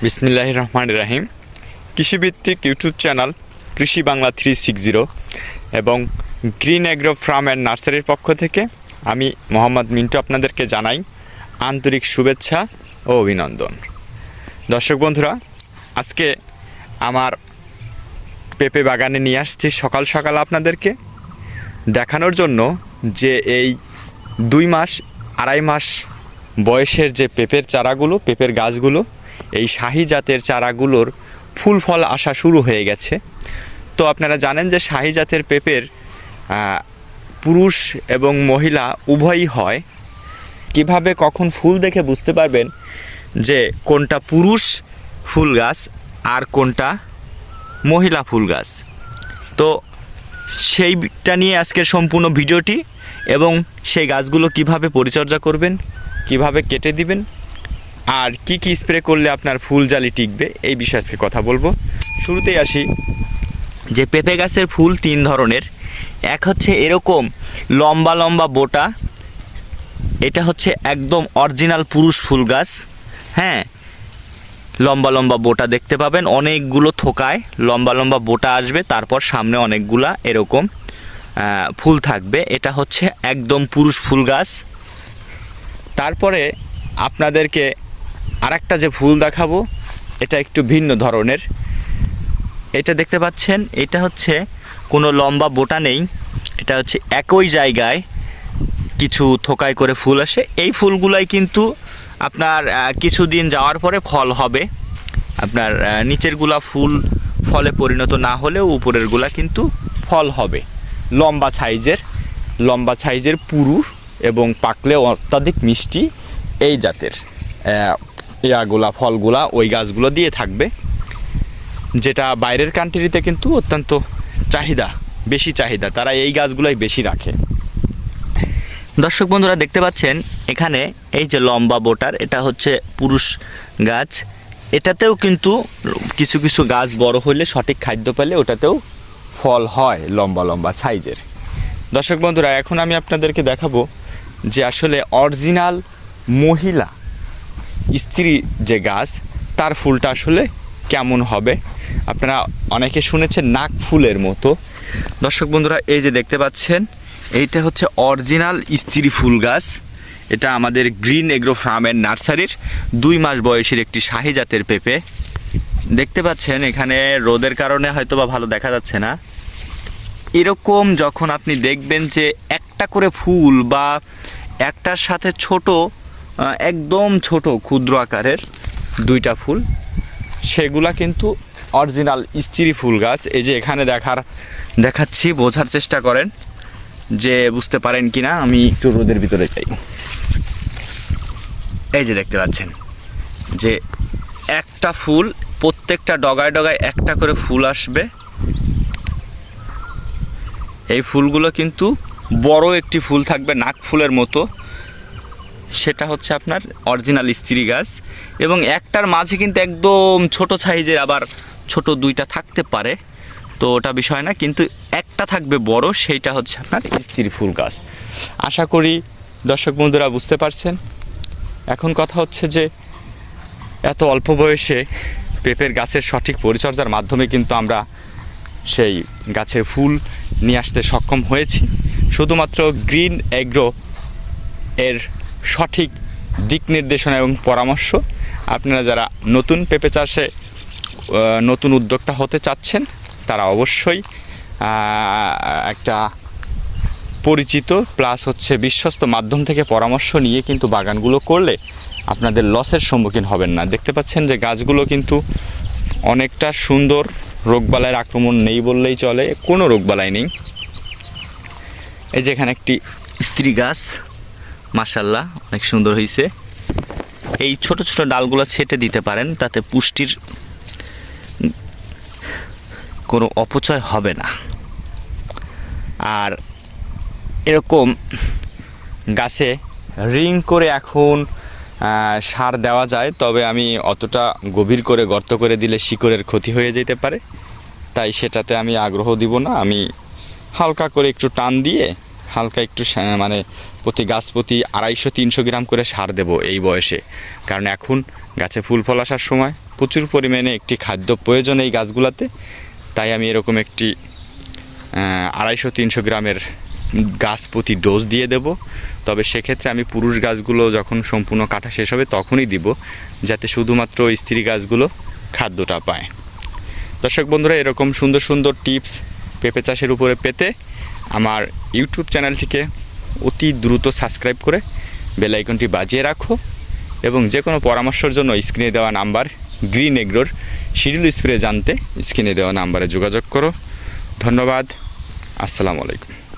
বিসমিল্লাহির রহমানির রহিম। কৃষিভিত্তিক ইউটিউব চ্যানেল কৃষি বাংলা 360 এবং গ্রিন এগ্রো ফার্ম অ্যান্ড নার্সারির পক্ষ থেকে আমি মোহাম্মদ মিন্টু আপনাদেরকে জানাই আন্তরিক শুভেচ্ছা ও অভিনন্দন। দর্শক বন্ধুরা, আজকে আমার পেঁপে বাগানে নিয়ে আসছি সকাল সকাল আপনাদেরকে দেখানোর জন্য যে এই 2 মাস 2.5 মাস বয়সের যে পেঁপের চারাগুলো, পেঁপের গাছগুলো, এই শাহী জাতের চারাগুলোর ফুল ফল আসা শুরু হয়ে গেছে। তো আপনারা জানেন যে শাহী জাতের পেঁপের পুরুষ এবং মহিলা উভয়ই হয়। কিভাবে কখন ফুল দেখে বুঝতে পারবেন যে কোনটা পুরুষ ফুল গাছ আর কোনটা মহিলা ফুল গাছ, তো সেইটা নিয়ে আজকের সম্পূর্ণ ভিডিওটি, এবং সেই গাছগুলো কিভাবে পরিচর্যা করবেন, কিভাবে কেটে দিবেন, আর কি কি স্প্রে করলে আপনার ফুল জালি টিকবে, এই বিষয়ে আজকে কথা বলবো। শুরুতেই আসি যে পেঁপে গাছের ফুল 3 ধরনের। এক হচ্ছে এরকম লম্বা লম্বা বোটা, এটা হচ্ছে একদম অরিজিনাল পুরুষ ফুল গাছ। হ্যাঁ, লম্বা লম্বা বোটা দেখতে পাবেন, অনেকগুলো থোকায় লম্বা লম্বা বোটা আসবে, তারপর সামনে অনেকগুলা এরকম ফুল থাকবে। এটা হচ্ছে একদম পুরুষ ফুল গাছ। তারপরে আপনাদেরকে আরেকটা যে ফুল দেখাবো, এটা একটু ভিন্ন ধরনের। এটা দেখতে পাচ্ছেন, এটা হচ্ছে কোনো লম্বা বোটা নেই, এটা হচ্ছে একই জায়গায় কিছু থোকায় করে ফুল আসে। এই ফুলগুলাই কিন্তু আপনার কিছুদিন যাওয়ার পরে ফল হবে। আপনার নিচেরগুলা ফুল ফলে পরিণত না হলেও উপরেরগুলা কিন্তু ফল হবে। লম্বা সাইজের পুরুষ এবং পাকলে অত্যাধিক মিষ্টি এই জাতের ফলগুলা ওই গাছগুলো দিয়ে থাকবে, যেটা বাইরের কান্ট্রিতে কিন্তু অত্যন্ত বেশি চাহিদা, তারা এই গাছগুলোই বেশি রাখে। দর্শক বন্ধুরা দেখতে পাচ্ছেন এখানে এই যে লম্বা বোটার, এটা হচ্ছে পুরুষ গাছ। এটাতেও কিন্তু কিছু কিছু গাছ বড় হলে, সঠিক খাদ্য পেলে ওটাতেও ফল হয় লম্বা লম্বা সাইজের। দর্শক বন্ধুরা, এখন আমি আপনাদেরকে দেখাবো যে আসলে অরিজিনাল মহিলা স্ত্রী যে গাছ, তার ফুলটা আসলে কেমন হবে। আপনারা অনেকে শুনেছেন নাক ফুলের মতো। দর্শক বন্ধুরা, এই যে দেখতে পাচ্ছেন, এইটা হচ্ছে অরিজিনাল স্ত্রী ফুল গাছ। এটা আমাদের গ্রিন এগ্রো ফার্ম অ্যান্ড নার্সারির 2 মাস বয়সের একটি শাহী জাতের পেঁপে। দেখতে পাচ্ছেন এখানে রোদের কারণে হয়তো বা ভালো দেখা যাচ্ছে না। এরকম যখন আপনি দেখবেন যে একটা করে ফুল বা একটার সাথে ছোট, একদম ছোট ক্ষুদ্র আকারের 2টা ফুল, সেগুলা কিন্তু অরিজিনাল স্ত্রী ফুল গাছ। এই যে এখানে দেখাচ্ছি, বোঝার চেষ্টা করেন যে বুঝতে পারেন কিনা। আমি একটু রোদের ভিতরে চাই। এই যে দেখতে পাচ্ছেন যে একটা ফুল, প্রত্যেকটা ডগায় ডগায় একটা করে ফুল আসবে। এই ফুলগুলো কিন্তু বড় একটি ফুল থাকবে নাক ফুলের মতো, সেটা হচ্ছে আপনার অরিজিনাল স্ত্রী গাছ। এবং একটার মাঝে কিন্তু একদম ছোট সাইজের আবার ছোট 2টা থাকতে পারে, তো ওটা বিষয় না, কিন্তু একটা থাকবে বড়, সেইটা হচ্ছে আপনার স্ত্রী ফুল গাছ। আশা করি দর্শক বন্ধুরা বুঝতে পারছেন। এখন কথা হচ্ছে যে এত অল্প বয়সে পেঁপের গাছের সঠিক পরিচর্যার মাধ্যমে কিন্তু আমরা সেই গাছের ফুল নিয়ে আসতে সক্ষম হয়েছি। শুধুমাত্র গ্রিন এগ্রো এর সঠিক দিক নির্দেশনা এবং পরামর্শ। আপনারা যারা নতুন পেঁপে চাষে নতুন উদ্যোক্তা হতে চাচ্ছেন, তারা অবশ্যই একটা পরিচিত প্লাস হচ্ছে বিশ্বস্ত মাধ্যম থেকে পরামর্শ নিয়ে কিন্তু বাগানগুলো করলে আপনাদের লসের সম্মুখীন হবেন না। দেখতে পাচ্ছেন যে গাছগুলো কিন্তু অনেকটা সুন্দর, রোগবালাইয়ের আক্রমণ নেই বললেই চলে, কোনো রোগবালাই নেই। এই যে এখানে একটি স্ত্রী গাছ, মাশাআল্লাহ অনেক সুন্দর হয়েছে। এই ছোট ছোট ডালগুলো ছেটে দিতে পারেন, তাতে পুষ্টির কোনো অপচয় হবে না। আর এরকম গাছে রিং করে এখন সার দেওয়া যায়, তবে আমি অতটা গভীর করে গর্ত করে দিলে শিকড়ের ক্ষতি হয়ে যেতে পারে, তাই সেটাতে আমি আগ্রহ দিব না। আমি হালকা করে একটু টান দিয়ে হালকা একটু মানে প্রতি গাছ প্রতি 250-300 গ্রাম করে সার দেব এই বয়সে। কারণ এখন গাছে ফুল ফল আসার সময় প্রচুর পরিমাণে একটি খাদ্য প্রয়োজন এই গাছগুলোতে। তাই আমি এরকম একটি 250-300 গ্রামের গাছ প্রতি ডোজ দিয়ে দেব। তবে সেক্ষেত্রে আমি পুরুষ গাছগুলো যখন সম্পূর্ণ কাটা শেষ হবে তখনই দিব, যাতে শুধুমাত্র স্ত্রী গাছগুলো খাদ্যটা পায়। দর্শক বন্ধুরা, এরকম সুন্দর সুন্দর টিপস পেঁপে চাষের উপরে পেতে আমার ইউটিউব চ্যানেলটিকে অতি দ্রুত সাবস্ক্রাইব করে বেল আইকনটি বাজিয়ে রাখো এবং যে কোনো পরামর্শের জন্য স্ক্রিনে দেওয়া নাম্বার গ্রিন এগ্রোর শিডিউল স্প্রে জানতে স্ক্রিনে দেওয়া নাম্বারে যোগাযোগ করো। ধন্যবাদ। আসসালামু আলাইকুম।